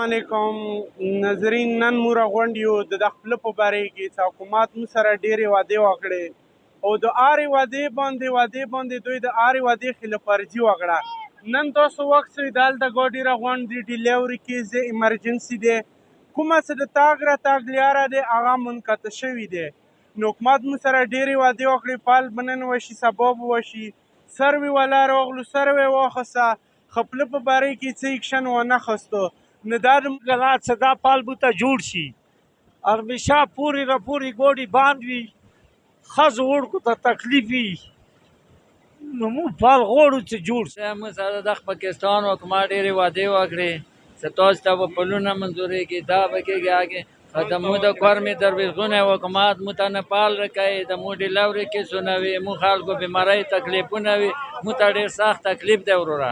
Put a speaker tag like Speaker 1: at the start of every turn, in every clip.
Speaker 1: علیکم ناظرین. نن موږ راغونډ یو د خپله په باره کې چې حکومت موږ سره ډېرې وعدې وکړې او د هرې وعدې باندې دوی د هرې وعدې خلاف ورزي وکړه. نن تاسو وخت دلته ګاډي راغونډ دي ډیلیوري کې زه ایمرجنسي دی کومه څه د تاګ راتاګ لیاره دی هغه منقطع شوي دی. نو حکومت موږ سره ډېرې وعدې وکړې فال به نن وشي سبا به وشي سروې والا راغلو سروې واخیسته خپله په باره کې څه اکشن وانخیستو. نو دا
Speaker 2: حالات څه دا پال بوته جوړ شي همیشه پورې راپورې ګوډې بند وي ښځو وړکو ته تکلیف وي نو موږ پال غواړو چې جوړ شي.
Speaker 3: موږ سره د پاکستان حکومت ډېرې وعدې وکړې چې تاسو ته به پلونه منظورېږي دا به کېږي هغې د مو د کور مې دروېزغونه حکومت مو ته نه پال راکوي د مو ډیلیوري کیسونه وي مو خلکو بیمارۍ تکلیفونه وي مو ته ډېر سخت تکلیف دی وروره.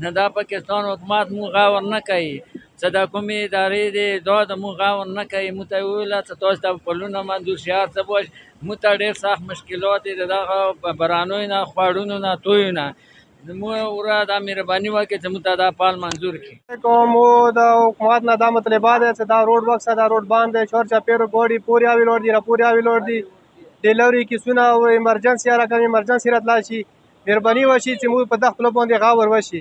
Speaker 3: نه دا پاکستان حکومت مو غور نه کوي چې دا کومې ادارې دي دا د مو غور نه کوي. مو ته یې وویله چې تاسو ته پلونه منظور شي هر څه به وشي مو ته ډېر سخت مشکلات دي د دغه بارانیو نه خوړونو نه تویو نه مو وروره دا مهرباني وکړئ چې مو ته دا پال منظور کړي.
Speaker 4: مو د حکومت نه دا مطالبه ده چې دا روډ ورک دا روډ باندې شور چاپیرو ګاډي پورې اوی لوړ دي راپورې اوی لوړ دي ډیلیوري کیسونه او ایمرجنسي رقم ایمرجنسي راتلای شي مهرباني وشي چې موږ په دغه خپل باندې غور وشي.